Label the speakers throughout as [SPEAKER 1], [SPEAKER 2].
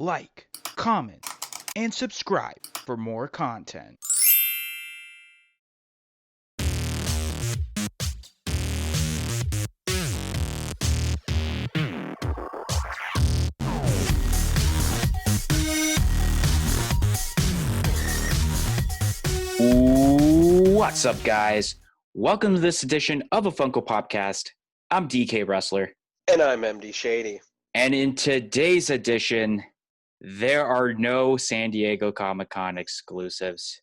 [SPEAKER 1] like, comment, and subscribe for more content. What's up, guys? Welcome to this edition of a Funko Podcast. I'm DK Wrestler.
[SPEAKER 2] And I'm MD Shady.
[SPEAKER 1] And in today's edition, there are no San Diego Comic-Con exclusives.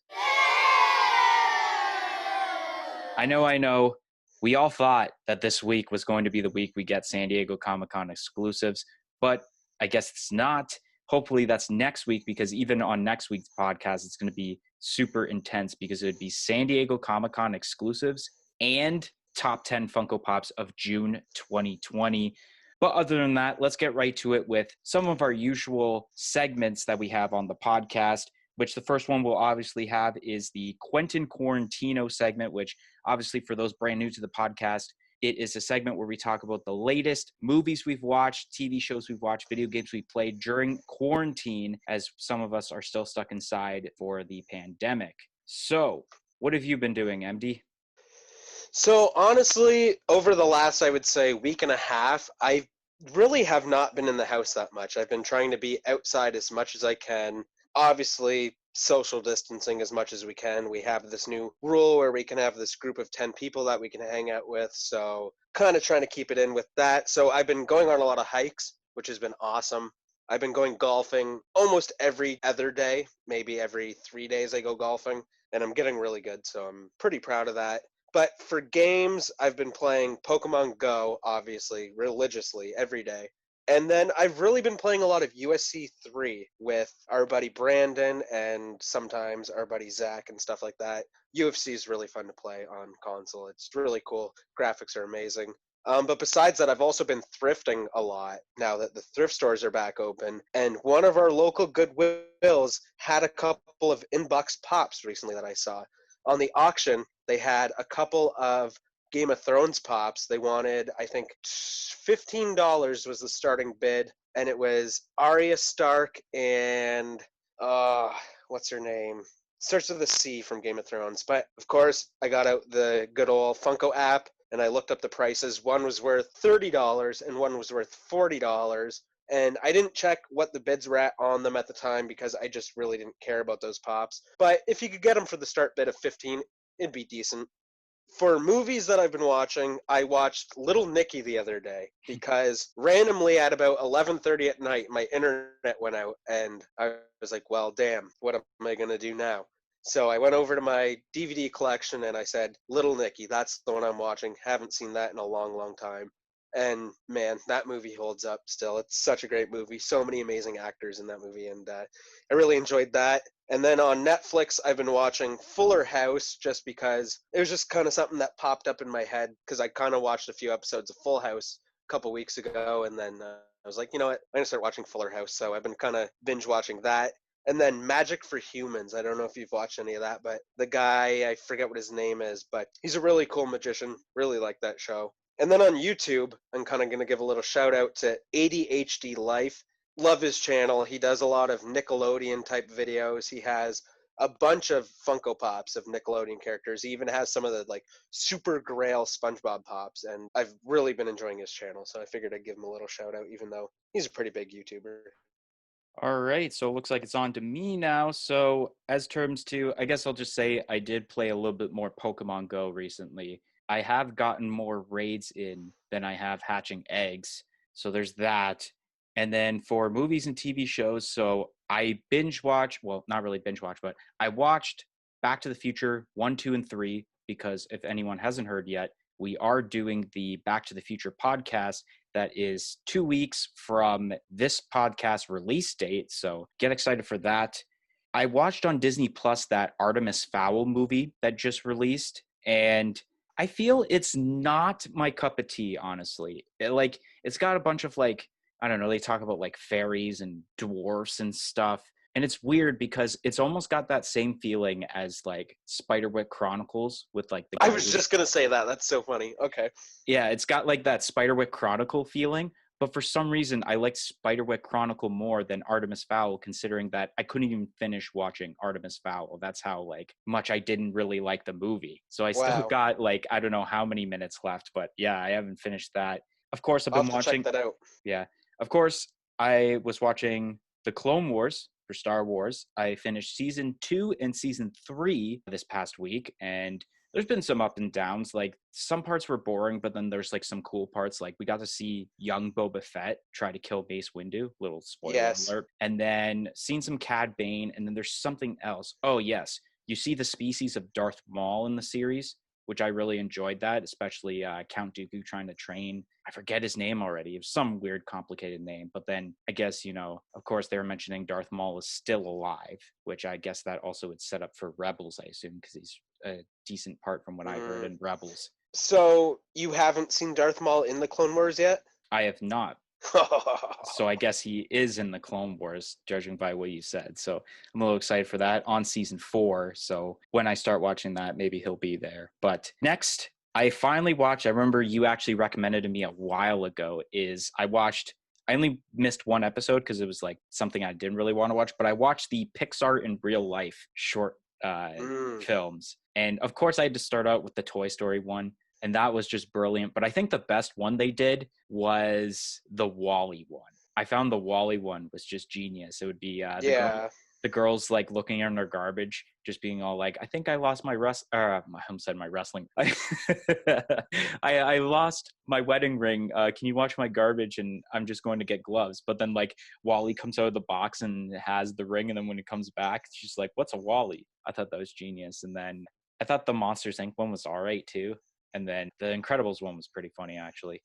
[SPEAKER 1] I know. We all thought that this week was going to be the week we get San Diego Comic-Con exclusives, but I guess it's not. Hopefully that's next week, because even on next week's podcast, it's going to be super intense because it would be San Diego Comic-Con exclusives and top 10 Funko Pops of June 2020. But other than that, let's get right to it with some of our usual segments that we have on the podcast, which the first one we'll obviously have is the Quentin Quarantino segment, which obviously for those brand new to the podcast, it is a segment where we talk about the latest movies we've watched, TV shows we've watched, video games we played during quarantine, as some of us are still stuck inside for the pandemic. So, what have you been doing, MD?
[SPEAKER 2] So honestly, over the last, I would say, week and a half, I really have not been in the house that much. I've been trying to be outside as much as I can. Obviously, social distancing as much as we can. We have this new rule where we can have this group of 10 people that we can hang out with. So kind of trying to keep it in with that. So I've been going on a lot of hikes, which has been awesome. I've been going golfing almost every other day. Maybe every 3 days I go golfing. And I'm getting really good. So I'm pretty proud of that. But for games, I've been playing Pokemon Go, obviously, religiously every day. And then I've really been playing a lot of USC 3 with our buddy Brandon and sometimes our buddy Zach and stuff like that. UFC is really fun to play on console. It's really cool. Graphics are amazing. But besides that, I've also been thrifting a lot now that the thrift stores are back open. And one of our local Goodwills had a couple of in-box pops recently that I saw. On the auction, they had a couple of Game of Thrones pops. They wanted, I think, $15 was the starting bid, and it was Arya Stark and what's her name? Starts with a C from Game of Thrones. But of course, I got out the good old Funko app and I looked up the prices. One was worth $30 and one was worth $40. And I didn't check what the bids were at on them at the time because I just really didn't care about those pops. But if you could get them for the start bid of 15, it'd be decent. For movies that I've been watching, I watched Little Nicky the other day because randomly at about 11:30 at night, my internet went out and I was like, well, damn, what am I going to do now? So I went over to my DVD collection and I said, Little Nicky, that's the one I'm watching. Haven't seen that in a long, long time. And man, that movie holds up still. It's such a great movie. So many amazing actors in that movie. And I really enjoyed that. And then on Netflix, I've been watching Fuller House just because it was just kind of something that popped up in my head because I kind of watched a few episodes of Full House a couple weeks ago. And then I was like, you know what? I'm going to start watching Fuller House. So I've been kind of binge watching that. And then Magic for Humans. I don't know if you've watched any of that, but the guy, I forget what his name is, but he's a really cool magician. Really like that show. And then on YouTube, I'm kind of going to give a little shout out to ADHD Life. Love his channel. He does a lot of Nickelodeon type videos. He has a bunch of Funko Pops of Nickelodeon characters. He even has some of the like Super Grail SpongeBob Pops. And I've really been enjoying his channel. So I figured I'd give him a little shout out, even though he's a pretty big YouTuber.
[SPEAKER 1] All right, so it looks like it's on to me now. So as terms to, I guess I'll just say I did play a little bit more Pokemon Go recently. I have gotten more raids in than I have hatching eggs. So there's that. And then for movies and TV shows, so I binge watch, well, not really binge watch, but I watched Back to the Future 1, 2, and 3, because if anyone hasn't heard yet, we are doing the Back to the Future podcast that is 2 weeks from this podcast release date. So get excited for that. I watched on Disney Plus that Artemis Fowl movie that just released, and I feel it's not my cup of tea, honestly. It's got a bunch of I don't know, they talk about like fairies and dwarfs and stuff. And it's weird because it's almost got that same feeling as like Spiderwick Chronicles with like the
[SPEAKER 2] I was just going to say that. That's so funny. Okay.
[SPEAKER 1] Yeah, it's got like that Spiderwick Chronicle feeling, But for some reason, I liked Spiderwick Chronicle more than Artemis Fowl, considering that I couldn't even finish watching Artemis Fowl. That's how like much I didn't really like the movie. So I still
[SPEAKER 2] Wow.
[SPEAKER 1] got like I don't know how many minutes left, but yeah, I haven't finished that. Of course, I've
[SPEAKER 2] I'll
[SPEAKER 1] been
[SPEAKER 2] have to check
[SPEAKER 1] watching.
[SPEAKER 2] that out.
[SPEAKER 1] Yeah, of course, I was watching the Clone Wars for Star Wars. I finished season 2 and season 3 this past week, and there's been some up and downs. Like some parts were boring, but then there's like some cool parts. Like we got to see young Boba Fett try to kill Mace Windu. Little spoiler
[SPEAKER 2] Yes.
[SPEAKER 1] alert. And then seen some Cad Bane, and then there's something else. Oh yes, you see the species of Darth Maul in the series, which I really enjoyed that, especially Count Dooku trying to train. I forget his name already. It's some weird, complicated name. But then I guess, of course, they were mentioning Darth Maul is still alive, which I guess that also would set up for Rebels, I assume, because he's a decent part from what I heard
[SPEAKER 2] Mm.
[SPEAKER 1] in Rebels.
[SPEAKER 2] So you haven't seen Darth Maul in the Clone Wars yet?
[SPEAKER 1] I have not. So I guess he is in the Clone Wars, judging by what you said. So I'm a little excited for that on season 4. So when I start watching that, maybe he'll be there. But next, I finally watched. I remember you actually recommended to me a while ago. I only missed one episode because it was like something I didn't really want to watch. But I watched the Pixar in Real Life short
[SPEAKER 2] Mm.
[SPEAKER 1] films, and of course I had to start out with the Toy Story one, and that was just brilliant. But I think the best one they did was the Wall-E one. I found the Wall-E one was just genius. It would be
[SPEAKER 2] Yeah.
[SPEAKER 1] the girls like looking in their garbage, just being all like, "I think I lost my my home said my wrestling. I lost my wedding ring. Can you watch my garbage? And I'm just going to get gloves." But then like Wally comes out of the box and has the ring, and then when it comes back, she's like, "What's a Wally?" I thought that was genius. And then I thought the Monsters Inc. one was all right too. And then the Incredibles one was pretty funny actually.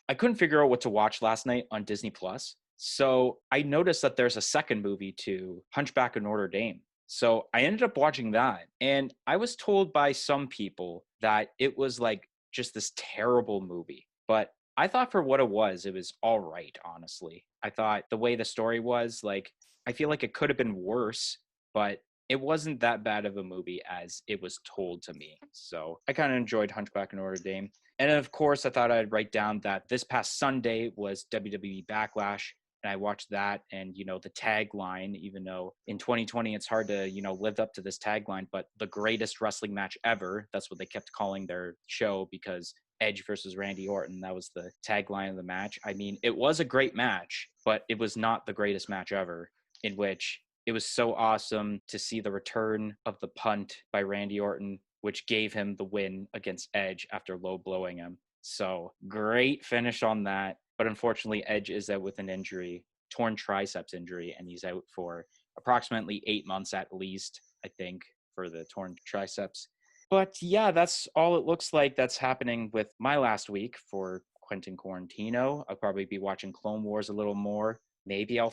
[SPEAKER 1] I couldn't figure out what to watch last night on Disney Plus. So I noticed that there's a second movie to Hunchback of Notre Dame. So I ended up watching that. And I was told by some people that it was like just this terrible movie. But I thought for what it was all right, honestly. I thought the way the story was, like, I feel like it could have been worse, but it wasn't that bad of a movie as it was told to me. So I kind of enjoyed Hunchback of Notre Dame. And then, of course, I thought I'd write down that this past Sunday was WWE Backlash. And I watched that, and the tagline, even though in 2020 it's hard to live up to this tagline, but the greatest wrestling match ever, that's what they kept calling their show, because Edge versus Randy Orton, that was the tagline of the match. I mean, it was a great match, but it was not the greatest match ever, in which it was so awesome to see the return of the punt by Randy Orton, which gave him the win against Edge after low blowing him. So great finish on that. But unfortunately, Edge is out with an injury, torn triceps injury, and he's out for approximately 8 months at least, I think, for the torn triceps. But yeah, that's all it looks like that's happening with my last week for Quentin Quarantino. I'll probably be watching Clone Wars a little more. Maybe I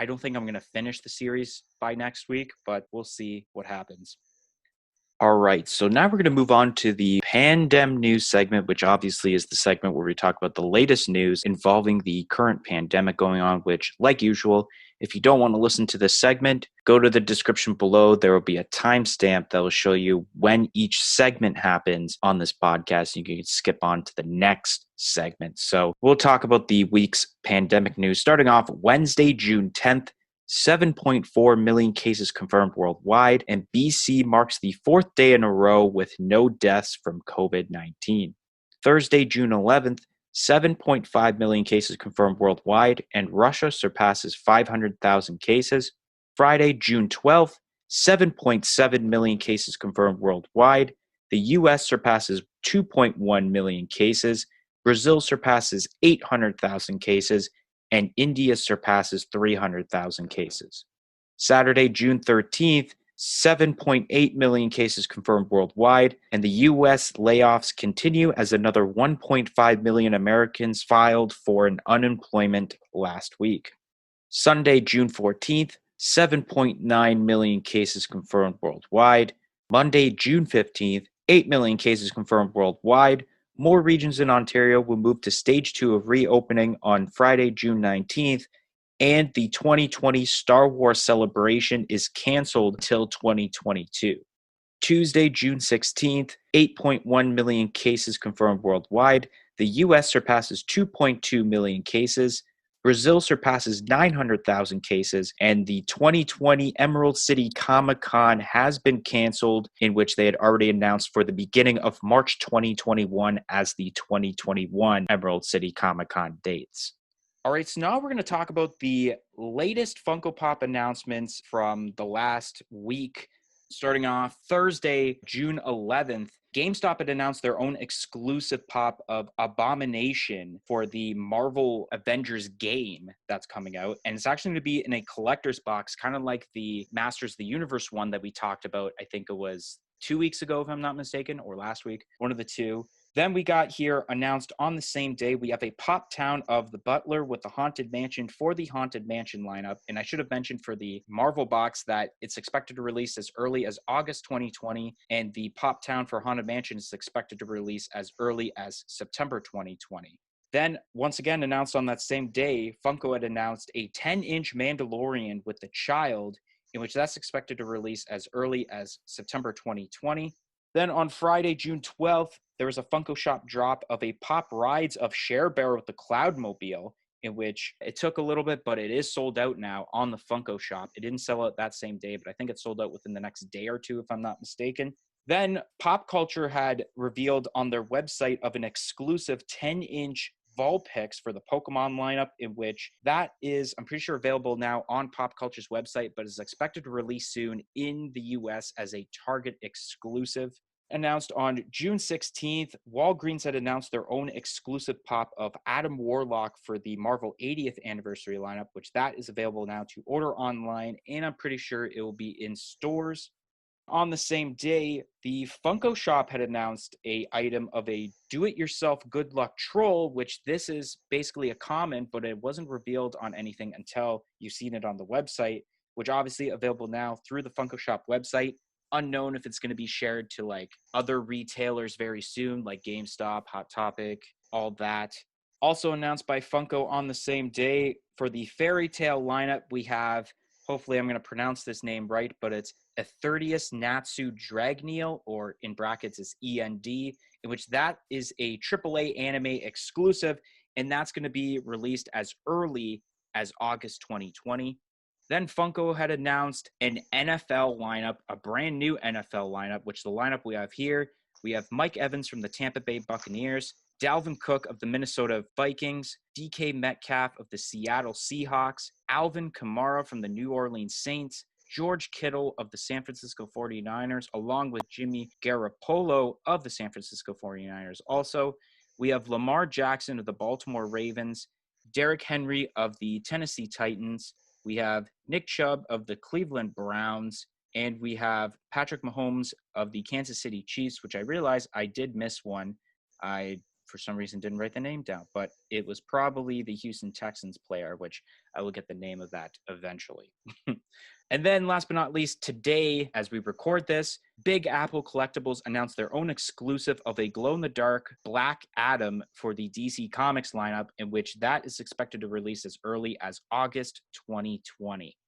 [SPEAKER 1] don't think I'm going to finish the series by next week, but we'll see what happens. All right, so now we're going to move on to the Pandem News segment, which obviously is the segment where we talk about the latest news involving the current pandemic going on, which, like usual, if you don't want to listen to this segment, go to the description below. There will be a timestamp that will show you when each segment happens on this podcast. You can skip on to the next segment. So we'll talk about the week's pandemic news, starting off Wednesday, June 10th. 7.4 million cases confirmed worldwide, and BC marks the 4th day in a row with no deaths from COVID-19. Thursday, June 11th, 7.5 million cases confirmed worldwide, and Russia surpasses 500,000 cases. Friday, June 12th, 7.7 million cases confirmed worldwide. The US surpasses 2.1 million cases. Brazil surpasses 800,000 cases, and India surpasses 300,000 cases. Saturday, June 13th, 7.8 million cases confirmed worldwide, and the U.S. layoffs continue as another 1.5 million Americans filed for an unemployment last week. Sunday, June 14th, 7.9 million cases confirmed worldwide. Monday, June 15th, 8 million cases confirmed worldwide. More regions in Ontario will move to stage 2 of reopening on Friday, June 19th, and the 2020 Star Wars celebration is canceled until 2022. Tuesday, June 16th, 8.1 million cases confirmed worldwide. The US surpasses 2.2 million cases. Brazil surpasses 900,000 cases, and the 2020 Emerald City Comic Con has been canceled, in which they had already announced for the beginning of March 2021 as the 2021 Emerald City Comic Con dates. All right, so now we're going to talk about the latest Funko Pop announcements from the last week. Starting off Thursday, June 11th, GameStop had announced their own exclusive pop of Abomination for the Marvel Avengers game that's coming out. And it's actually going to be in a collector's box, kind of like the Masters of the Universe one that we talked about. I think it was 2 weeks ago, if I'm not mistaken, or last week, one of the two. Then we got here announced on the same day, we have a pop town of the Butler with the Haunted Mansion for the Haunted Mansion lineup. And I should have mentioned for the Marvel box that it's expected to release as early as August 2020, and the pop town for Haunted Mansion is expected to release as early as September 2020. Then, once again, announced on that same day, Funko had announced a 10-inch Mandalorian with the child, in which that's expected to release as early as September 2020. Then on Friday, June 12th, there was a Funko Shop drop of a Pop Rides of Share Bear with the Cloudmobile, in which it took a little bit, but it is sold out now on the Funko Shop. It didn't sell out that same day, but I think it sold out within the next day or two, if I'm not mistaken. Then Pop Culture had revealed on their website of an exclusive 10-inch Vulpix for the Pokemon lineup, in which that is, I'm pretty sure, available now on Pop Culture's website, but is expected to release soon in the US as a Target exclusive. Announced on June 16th, Walgreens had announced their own exclusive pop of Adam Warlock for the Marvel 80th anniversary lineup, which that is available now to order online, and I'm pretty sure it will be in stores. On the same day, the Funko Shop had announced a item of a do-it-yourself good luck troll, which this is basically a common, but it wasn't revealed on anything until you've seen it on the website, which obviously available now through the Funko Shop website. Unknown if it's going to be shared to like other retailers very soon, like GameStop, Hot Topic, all that. Also announced by Funko on the same day for the Fairy Tale lineup, we have, hopefully I'm going to pronounce this name right, but it's Eternius Natsu Dragneel, or in brackets is END, in which that is a AAA anime exclusive, and that's going to be released as early as August 2020. Then Funko had announced an NFL lineup, a brand new NFL lineup, which the lineup we have here, we have Mike Evans from the Tampa Bay Buccaneers, Dalvin Cook of the Minnesota Vikings, DK Metcalf of the Seattle Seahawks, Alvin Kamara from the New Orleans Saints, George Kittle of the San Francisco 49ers, along with Jimmy Garoppolo of the San Francisco 49ers. Also, we have Lamar Jackson of the Baltimore Ravens, Derrick Henry of the Tennessee Titans. We have Nick Chubb of the Cleveland Browns, and we have Patrick Mahomes of the Kansas City Chiefs, which I realized I did miss one. I, for some reason, didn't write the name down, but it was probably the Houston Texans player, which I will get the name of that eventually. And then last but not least, today, as we record this, Big Apple Collectibles announced their own exclusive of a glow-in-the-dark Black Adam for the DC Comics lineup, in which that is expected to release as early as August 2020.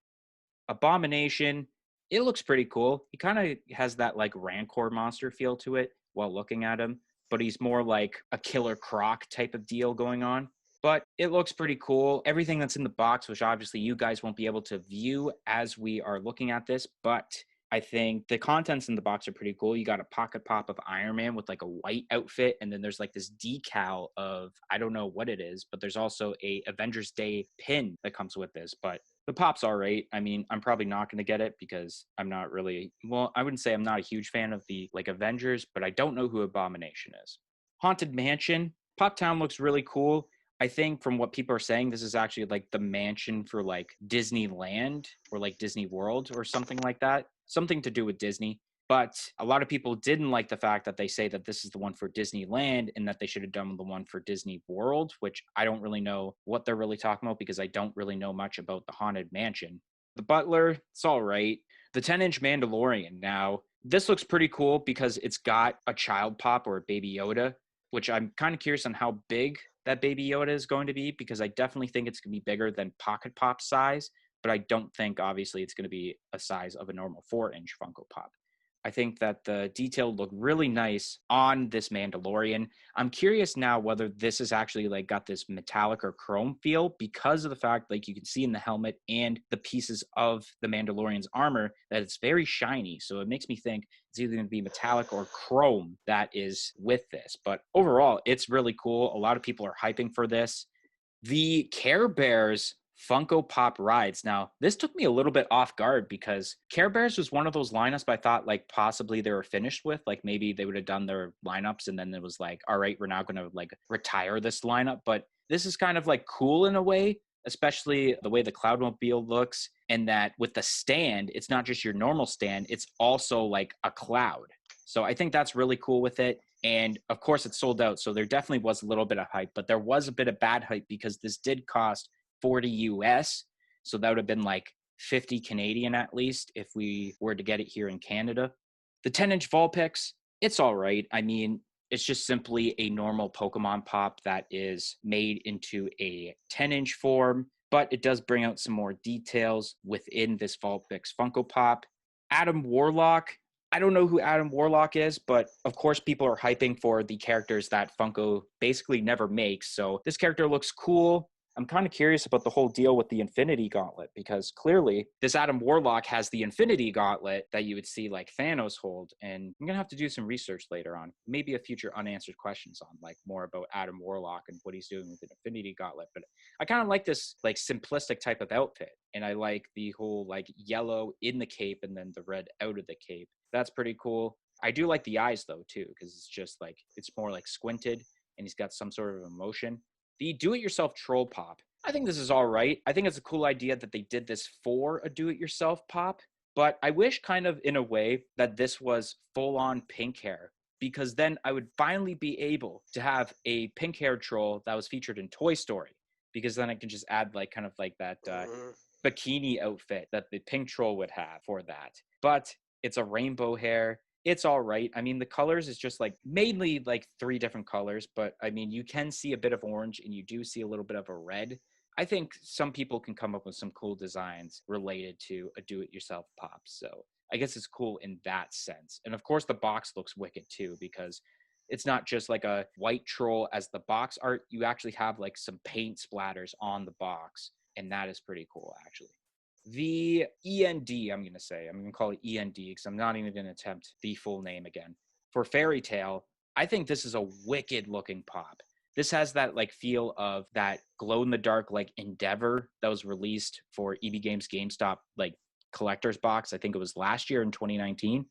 [SPEAKER 1] Abomination, it looks pretty cool. He kind of has that like Rancor monster feel to it while looking at him, but he's more like a Killer Croc type of deal going on. But it looks pretty cool. Everything that's in the box, which obviously you guys won't be able to view as we are looking at this, but I think the contents in the box are pretty cool. You got a pocket pop of Iron Man with like a white outfit, and then there's like this decal of, I don't know what it is, but there's also a Avengers Day pin that comes with this. But the pop's all right. I mean, I'm probably not going to get it because I'm not really, well, I wouldn't say I'm not a huge fan of the like Avengers, but I don't know who Abomination is. Haunted Mansion, Pop Town looks really cool. I think from what people are saying, this is actually like the mansion for like Disneyland or like Disney World or something like that. Something to do with Disney. But a lot of people didn't like the fact that they say that this is the one for Disneyland and that they should have done the one for Disney World, which I don't really know what they're really talking about because I don't really know much about the Haunted Mansion. The Butler, it's all right. The 10-inch Mandalorian. Now, this looks pretty cool because it's got a child pop or a baby Yoda, which I'm kind of curious on how big that baby Yoda is going to be because I definitely think it's going to be bigger than Pocket Pop size, but I don't think obviously it's going to be a size of a normal 4-inch Funko Pop. I think that the detail looked really nice on this Mandalorian. I'm curious now whether this has actually like got this metallic or chrome feel because of the fact like you can see in the helmet and the pieces of the Mandalorian's armor that it's very shiny. So it makes me think it's either going to be metallic or chrome that is with this. But overall, it's really cool. A lot of people are hyping for this. The Care Bears Funko Pop rides. Now, this took me a little bit off guard because Care Bears was one of those lineups I thought like possibly they were finished with. Like maybe they would have done their lineups and then it was like, all right, we're now going to like retire this lineup. But this is kind of like cool in a way, especially the way the Cloudmobile looks. And that with the stand, it's not just your normal stand, it's also like a cloud. So I think that's really cool with it. And of course, it's sold out. So there definitely was a little bit of hype, but there was a bit of bad hype because this did cost 40 US. So that would have been like 50 Canadian at least if we were to get it here in Canada. The 10-inch Vulpix, it's all right. I mean, it's just simply a normal Pokemon pop that is made into a 10-inch form, but it does bring out some more details within this Vulpix Funko Pop. Adam Warlock, I don't know who Adam Warlock is, but of course people are hyping for the characters that Funko basically never makes. So this character looks cool. I'm kind of curious about the whole deal with the Infinity Gauntlet because clearly this Adam Warlock has the Infinity Gauntlet that you would see like Thanos hold. And I'm going to have to do some research later on, maybe a future unanswered questions on like more about Adam Warlock and what he's doing with the Infinity Gauntlet. But I kind of like this like simplistic type of outfit. And I like the whole like yellow in the cape and then the red out of the cape. That's pretty cool. I do like the eyes though too, because it's just like it's more like squinted and he's got some sort of emotion. The do-it-yourself troll pop. I think this is all right. I think it's a cool idea that they did this for a do-it-yourself pop, but I wish kind of in a way that this was full-on pink hair because then I would finally be able to have a pink hair troll that was featured in Toy Story because then I can just add like kind of like that
[SPEAKER 2] Mhm.
[SPEAKER 1] bikini outfit that the pink troll would have for that. But it's a rainbow hair. It's all right. I mean, the colors is just like mainly like three different colors, but I mean, you can see a bit of orange and you do see a little bit of a red. I think some people can come up with some cool designs related to a do it yourself pop. So I guess it's cool in that sense. And of course, the box looks wicked too, because it's not just like a white troll as the box art. You actually have like some paint splatters on the box. And that is pretty cool, actually. The END, I'm going to call it END because I'm not even going to attempt the full name again. For Fairy Tale, I think this is a wicked looking pop. This has that like feel of that glow in the dark like Endeavor that was released for EB Games GameStop like collector's box. I think it was last year in 2019.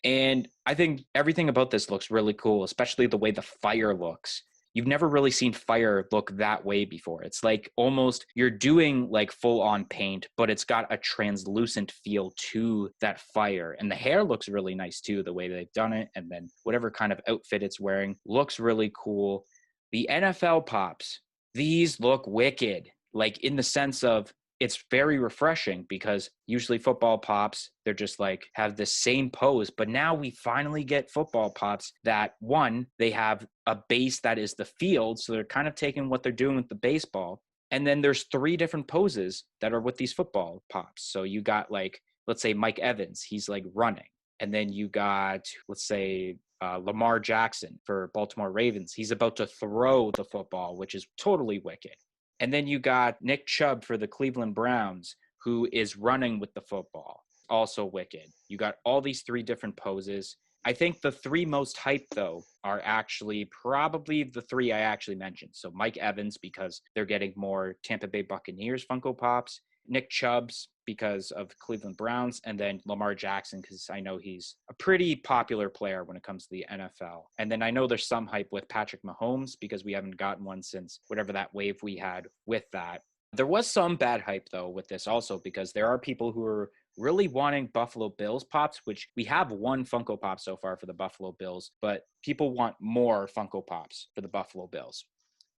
[SPEAKER 1] And I think everything about this looks really cool, especially the way the fire looks. You've never really seen fire look that way before. It's like almost you're doing like full on paint, but it's got a translucent feel to that fire. And the hair looks really nice too, the way they've done it. And then whatever kind of outfit it's wearing looks really cool. The NFL pops, these look wicked, like in the sense of it's very refreshing because usually football pops, they're just like have the same pose. But now we finally get football pops that one, they have a base that is the field. So they're kind of taking what they're doing with the baseball. And then there's three different poses that are with these football pops. So you got like, let's say Mike Evans, he's like running. And then you got, let's say, Lamar Jackson for Baltimore Ravens. He's about to throw the football, which is totally wicked. And then you got Nick Chubb for the Cleveland Browns, who is running with the football. Also wicked. You got all these three different poses. I think the three most hyped, though, are actually probably the three I actually mentioned. So Mike Evans, because they're getting more Tampa Bay Buccaneers Funko Pops. Nick Chubb's because of the Cleveland Browns, and then Lamar Jackson because I know he's a pretty popular player when it comes to the NFL. And then I know there's some hype with Patrick Mahomes because we haven't gotten one since whatever that wave we had with that. There was some bad hype though with this also because there are people who are really wanting Buffalo Bills pops, which we have one Funko Pop so far for the Buffalo Bills, but people want more Funko Pops for the Buffalo Bills.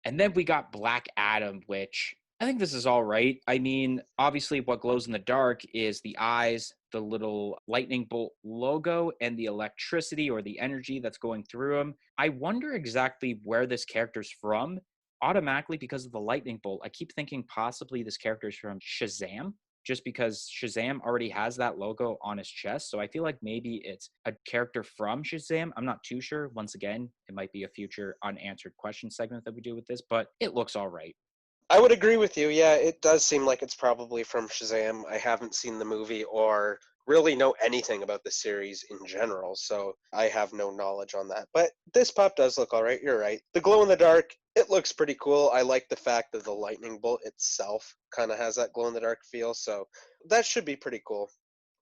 [SPEAKER 1] And then we got Black Adam, which I think this is all right. I mean, obviously, what glows in the dark is the eyes, the little lightning bolt logo, and the electricity or the energy that's going through him. I wonder exactly where this character's from. Automatically, because of the lightning bolt, I keep thinking possibly this character's from Shazam. just because Shazam already has that logo on his chest. So I feel like maybe it's a character from Shazam. I'm not too sure. Once again, it might be a future unanswered question segment that we do with this, but it looks all right.
[SPEAKER 2] I would agree with you. Yeah, it does seem like it's probably from Shazam. I haven't seen the movie or really know anything about the series in general, so I have no knowledge on that. But this pop does look all right. You're right. The glow in the dark, it looks pretty cool. I like the fact that the lightning bolt itself kind of has that glow in the dark feel, so that should be pretty cool.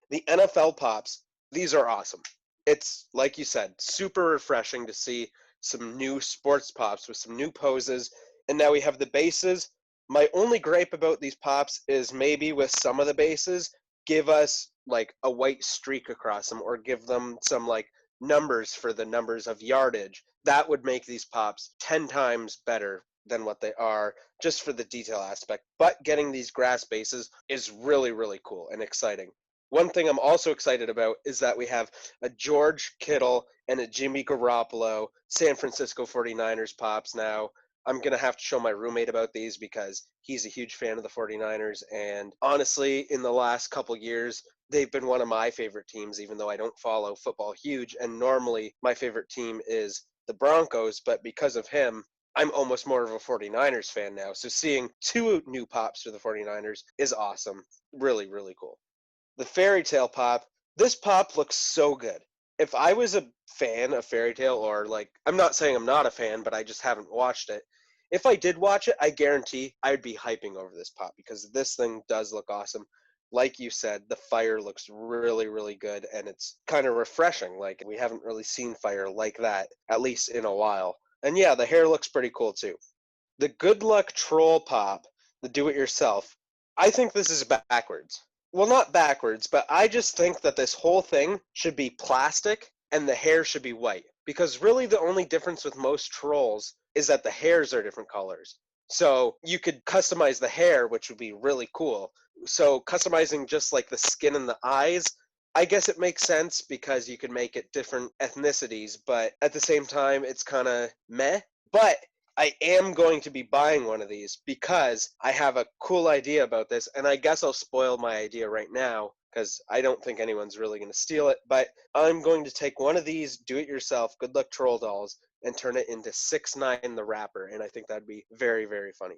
[SPEAKER 2] The NFL pops, these are awesome. It's like you said, super refreshing to see some new sports pops with some new poses. And now we have the bases. My only gripe about these pops is maybe with some of the bases, give us like a white streak across them or give them some like numbers for the numbers of yardage. That would make these pops 10 times better than what they are just for the detail aspect. But getting these grass bases is really, really cool and exciting. One thing I'm also excited about is that we have a George Kittle and a Jimmy Garoppolo San Francisco 49ers pops now. I'm going to have to show my roommate about these because he's a huge fan of the 49ers. And honestly, in the last couple years, they've been one of my favorite teams, even though I don't follow football huge. And normally my favorite team is the Broncos. But because of him, I'm almost more of a 49ers fan now. So seeing two new pops for the 49ers is awesome. Really, really cool. The fairy tale pop, this pop looks so good. If I was a fan of fairy tale, or like, I'm not saying I'm not a fan, but I just haven't watched it. If I did watch it, I guarantee I'd be hyping over this pop because this thing does look awesome. Like you said, the fire looks really, really good and it's kind of refreshing. Like, we haven't really seen fire like that, at least in a while. And yeah, the hair looks pretty cool too. The Good Luck Troll Pop, the do it yourself, I think this is backwards. Well, not backwards, but I just think that this whole thing should be plastic and the hair should be white. Because really, the only difference with most trolls is that the hairs are different colors. So you could customize the hair, which would be really cool. So customizing just like the skin and the eyes, I guess it makes sense because you could make it different ethnicities, but at the same time, it's kind of meh. But I am going to be buying one of these because I have a cool idea about this, and I guess I'll spoil my idea right now because I don't think anyone's really going to steal it. But I'm going to take one of these do-it-yourself Good Luck Troll dolls and turn it into 6ix9ine the Rapper, and I think that'd be very, very funny.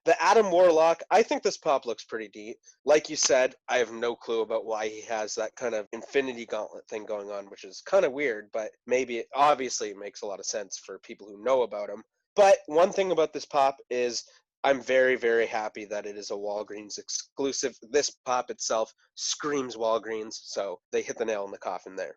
[SPEAKER 2] The Adam Warlock, I think this pop looks pretty neat. Like you said, I have no clue about why he has that kind of Infinity Gauntlet thing going on, which is kind of weird, but maybe it obviously makes a lot of sense for people who know about him. But one thing about this pop is I'm very, very happy that it is a Walgreens exclusive. This pop itself screams Walgreens, so they hit the nail in the coffin there.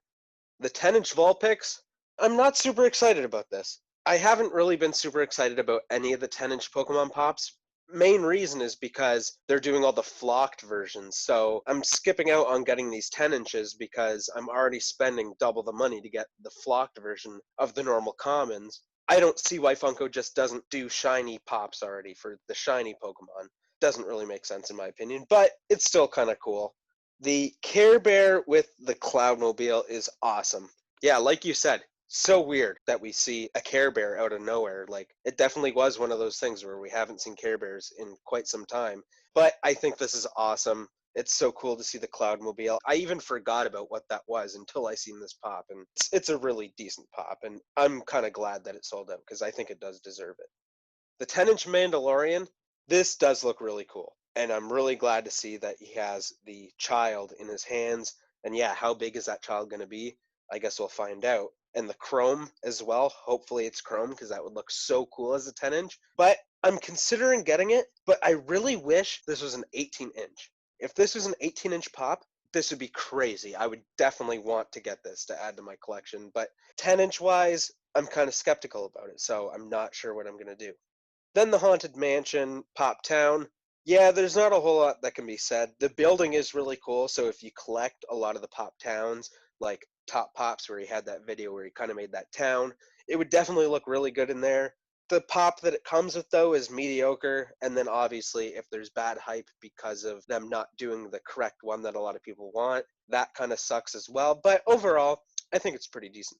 [SPEAKER 2] The 10-inch Vulpix, I'm not super excited about this. I haven't really been super excited about any of the 10-inch Pokemon pops. Main reason is because they're doing all the flocked versions, so I'm skipping out on getting these 10 inches because I'm already spending double the money to get the flocked version of the normal commons. I don't see why Funko just doesn't do shiny pops already for the shiny Pokemon. Doesn't really make sense in my opinion, but it's still kind of cool. The Care Bear with the Cloudmobile is awesome. Yeah, like you said, so weird that we see a Care Bear out of nowhere. Like, it definitely was one of those things where we haven't seen Care Bears in quite some time. But I think this is awesome. It's so cool to see the Cloudmobile. I even forgot about what that was until I seen this pop, and it's a really decent pop, and I'm kind of glad that it sold out because I think it does deserve it. The 10-inch Mandalorian, this does look really cool. And I'm really glad to see that he has the child in his hands. And yeah, how big is that child going to be? I guess we'll find out. And the chrome as well. Hopefully it's chrome because that would look so cool as a 10 inch. But I'm considering getting it, but I really wish this was an 18 inch. If this was an 18-inch pop, this would be crazy. I would definitely want to get this to add to my collection. But 10-inch wise, I'm kind of skeptical about it. So I'm not sure what I'm going to do. Then the Haunted Mansion, Pop Town. Yeah, there's not a whole lot that can be said. The building is really cool, so if you collect a lot of the Pop Towns, like Top Pops, where he had that video where he kind of made that town, it would definitely look really good in there. The pop that it comes with, though, is mediocre, and then obviously, if there's bad hype because of them not doing the correct one that a lot of people want, that kind of sucks as well. But overall, I think it's pretty decent.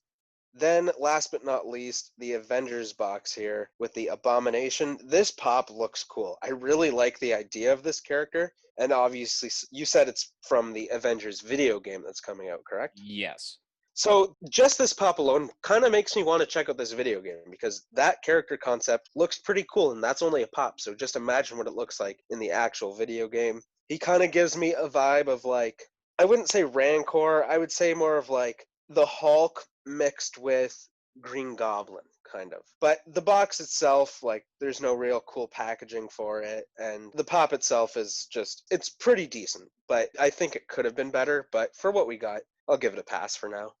[SPEAKER 2] Then, last but not least, the Avengers box here with the Abomination. This pop looks cool. I really like the idea of this character. And obviously, you said it's from the Avengers video game that's coming out, correct?
[SPEAKER 1] Yes.
[SPEAKER 2] So, just this pop alone kind of makes me want to check out this video game because that character concept looks pretty cool, and that's only a pop. So, just imagine what it looks like in the actual video game. He kind of gives me a vibe of like, I wouldn't say Rancor, I would say more of like the Hulk mixed with Green Goblin, kind of. But the box itself, like, there's no real cool packaging for it, and the pop itself is just, it's pretty decent. But I think it could have been better, but for what we got, I'll give it a pass for now.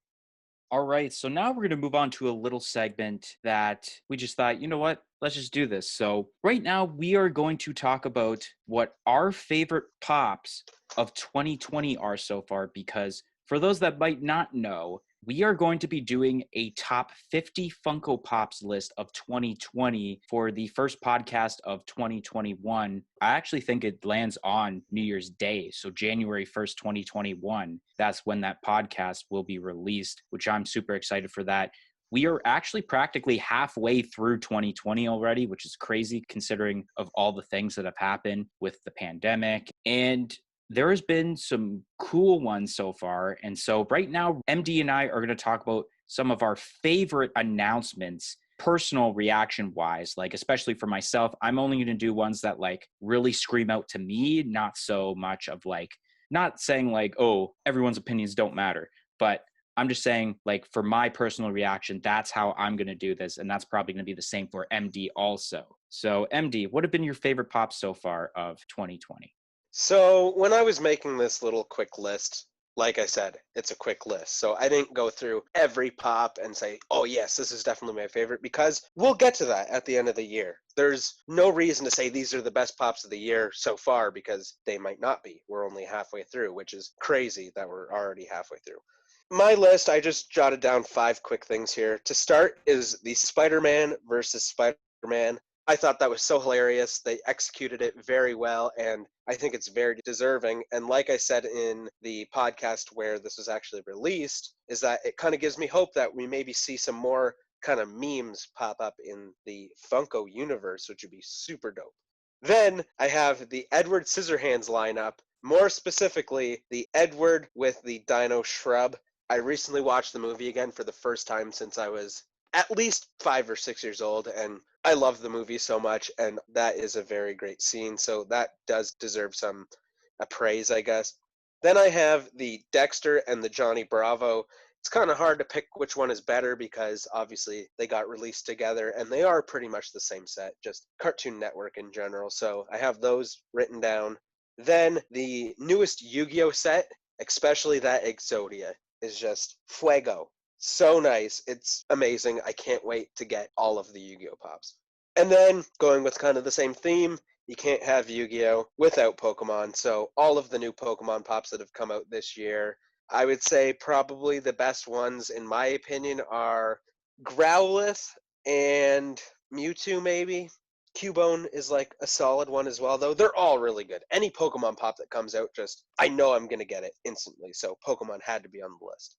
[SPEAKER 1] All right, so now we're going to move on to a little segment that we just thought, you know what, let's just do this. So, right now, we are going to talk about what our favorite pops of 2020 are so far, because for those that might not know, we are going to be doing a top 50 Funko Pops list of 2020 for the first podcast of 2021. I actually think it lands on New Year's Day. So January 1st, 2021, that's when that podcast will be released, which I'm super excited for that. We are actually practically halfway through 2020 already, which is crazy considering of all the things that have happened with the pandemic. And there has been some cool ones so far. And so right now, MD and I are going to talk about some of our favorite announcements, personal reaction wise, like especially for myself. I'm only going to do ones that like really scream out to me, not so much of like, not saying like, oh, everyone's opinions don't matter, but I'm just saying like for my personal reaction, that's how I'm going to do this. And that's probably going to be the same for MD also. So MD, what have been your favorite pops so far of 2020?
[SPEAKER 2] So, when I was making this little quick list, like I said, it's a quick list. So, I didn't go through every pop and say, oh, yes, this is definitely my favorite, because we'll get to that at the end of the year. There's no reason to say these are the best pops of the year so far because they might not be. We're only halfway through, which is crazy that we're already halfway through. My list, I just jotted down 5 quick things here. To start is the Spider-Man versus Spider-Man. I thought that was so hilarious. They executed it very well, and I think it's very deserving. And like I said in the podcast where this was actually released, is that it kind of gives me hope that we maybe see some more kind of memes pop up in the Funko universe, which would be super dope. Then I have the Edward Scissorhands lineup, more specifically, the Edward with the Dino Shrub. I recently watched the movie again for the first time since I was at least 5 or 6 years old, and I love the movie so much, and that is a very great scene, so that does deserve some praise, I guess. Then I have the Dexter and the Johnny Bravo. It's kind of hard to pick which one is better because obviously they got released together and they are pretty much the same set, just Cartoon Network in general. So I have those written down. Then the newest Yu-Gi-Oh set, especially that Exodia, is just fuego. So nice. It's amazing. I can't wait to get all of the Yu-Gi-Oh pops. And then going with kind of the same theme, you can't have Yu-Gi-Oh without Pokemon. So all of the new Pokemon pops that have come out this year, I would say probably the best ones in my opinion are Growlithe and Mewtwo maybe. Cubone is like a solid one as well though. They're all really good. Any Pokemon pop that comes out just I know I'm going to get it instantly. So Pokemon had to be on the list.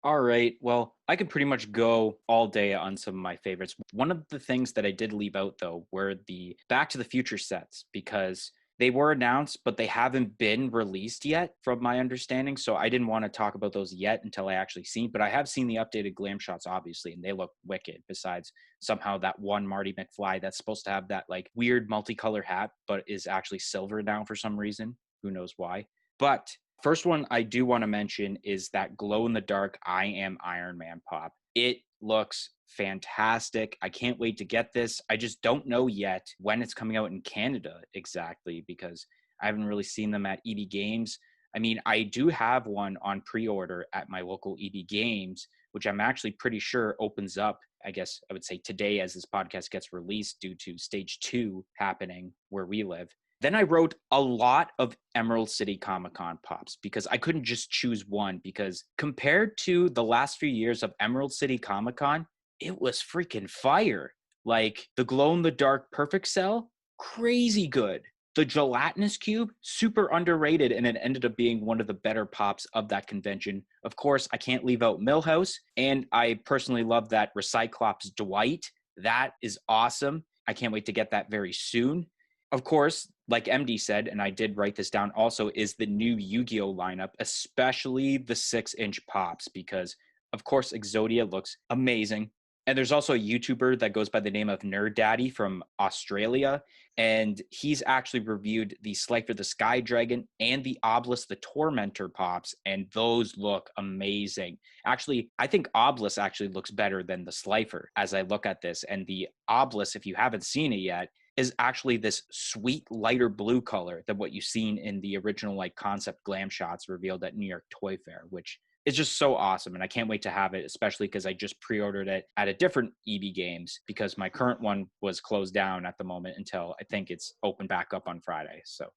[SPEAKER 1] All right. Well, I could pretty much go all day on some of my favorites. One of the things that I did leave out, though, were the Back to the Future sets because they were announced, but they haven't been released yet, from my understanding. So I didn't want to talk about those yet until I actually seen. But I have seen the updated glam shots, obviously, and they look wicked. Besides somehow that one Marty McFly that's supposed to have that like weird multicolor hat, but is actually silver now for some reason. Who knows why? But first one I do want to mention is that glow in the dark I Am Iron Man pop. It looks fantastic. I can't wait to get this. I just don't know yet when it's coming out in Canada exactly because I haven't really seen them at EB Games. I mean, I do have one on pre-order at my local EB Games, which I'm actually pretty sure opens up, I guess I would say today as this podcast gets released due to stage 2 happening where we live. Then I wrote a lot of Emerald City Comic Con pops because I couldn't just choose one because compared to the last few years of Emerald City Comic Con, it was freaking fire. Like the glow in the dark perfect cell, crazy good. The gelatinous cube, super underrated, and it ended up being one of the better pops of that convention. Of course, I can't leave out Millhouse, and I personally love that Recyclops Dwight. That is awesome. I can't wait to get that very soon. Of course, like MD said, and I did write this down also, is the new Yu-Gi-Oh lineup, especially the 6-inch pops, because of course Exodia looks amazing. And there's also a YouTuber that goes by the name of Nerd Daddy from Australia, and he's actually reviewed the Slifer the Sky Dragon and the Obelisk the Tormentor pops, and those look amazing. Actually, I think Obelisk actually looks better than the Slifer as I look at this, and the Obelisk, if you haven't seen it yet, is actually this sweet lighter blue color than what you've seen in the original like concept glam shots revealed at New York Toy Fair, which is just so awesome. And I can't wait to have it, especially because I just pre-ordered it at a different EB Games because my current one was closed down at the moment until I think it's open back up on Friday. So,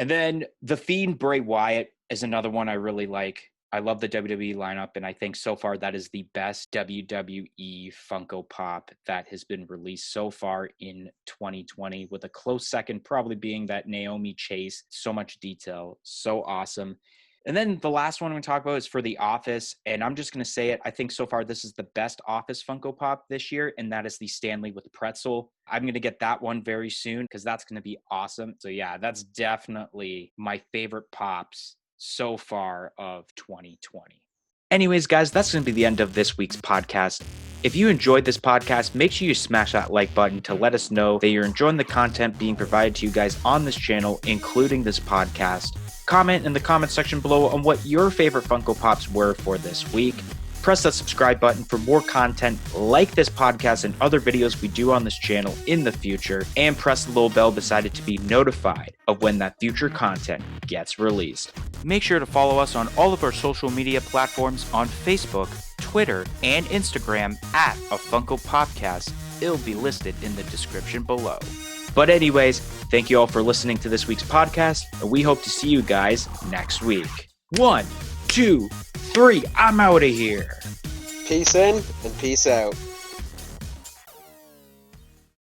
[SPEAKER 1] and then The Fiend Bray Wyatt is another one I really like. I love the WWE lineup, and I think so far that is the best WWE Funko Pop that has been released so far in 2020, with a close second probably being that Naomi Chase. So much detail, so awesome. And then the last one I'm going to talk about is for The Office, and I'm just going to say it. I think so far this is the best Office Funko Pop this year, and that is the Stanley with pretzel. I'm going to get that one very soon because that's going to be awesome. So yeah, that's definitely my favorite pops so far of 2020. Anyways, guys, that's going to be the end of this week's podcast. If you enjoyed this podcast, make sure you smash that like button to let us know that you're enjoying the content being provided to you guys on this channel, including this podcast. Comment in the comment section below on what your favorite Funko Pops were for this week. Press that subscribe button for more content like this podcast and other videos we do on this channel in the future, and press the little bell beside it to be notified of when that future content gets released. Make sure to follow us on all of our social media platforms on Facebook, Twitter, and Instagram at A Funko Popcast. It'll be listed in the description below. But anyways, thank you all for listening to this week's podcast, and we hope to see you guys next week. 1, 2, 3, I'm out of here.
[SPEAKER 2] Peace in and peace out.